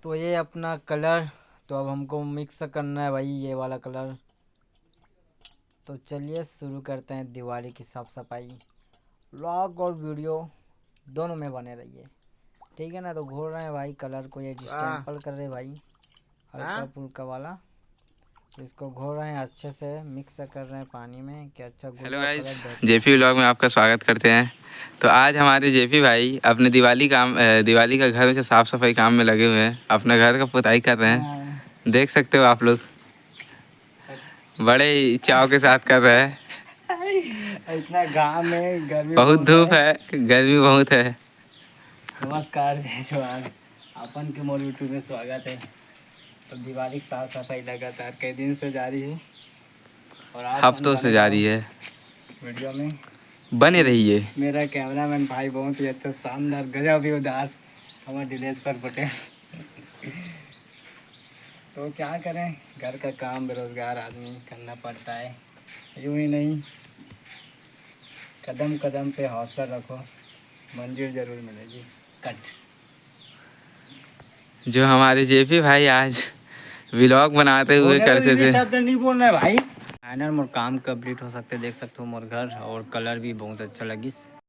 तो ये अपना कलर, तो अब हमको मिक्स करना है भाई ये वाला कलर। तो चलिए शुरू करते हैं दिवाली की साफ़ सफाई। व्लॉग और वीडियो दोनों में बने रहिए, ठीक है ना। तो घोल रहे हैं भाई कलर को, ये डिस्टेंपल कर रहे भाई हल्का फुल्का वाला। तो इसको घोल रहे हैं अच्छे से, मिक्स कर रहे हैं पानी में कि अच्छा हेलो गुलाब गाइस, कलर बेहतर। जेपी व्लॉग में आपका स्वागत करते हैं। तो आज हमारे जेपी भाई अपने दिवाली का घर के साफ सफाई काम में लगे हुए हैं। अपना घर का पुताई कर रहे हैं, देख सकते हो आप लोग। बड़े ही चाव के साथ कर रहे हैं। इतना घाम में, गर्मी बहुत धूप है, गर्मी बहुत है। नमस्कार जय जवान, अपन के मोर यूट्यूब में स्वागत है। तो दिवाली की साफ सफाई लगातार कई दिन से जारी है और आप हफ्तों से जारी है, वीडियो में बने रहिए। मेरा कैमरामैन भाई बहुत ही अच्छा शानदार गजब ही उदास हमारे दिनेश पर पटेल। तो क्या करें, घर का काम बेरोजगार आदमी करना पड़ता है। यूँ ही नहीं, कदम कदम पे हौसला रखो, मंजिल जरूर मिलेगी। कट। जो हमारे जेपी भाई आज व्लॉग बनाते हुए करते थे। शब्द नहीं बोलना है भाई। फाइनल मोर काम कंप्लीट हो सकते, देख सकते हो मोर घर, और कलर भी बहुत अच्छा लगी।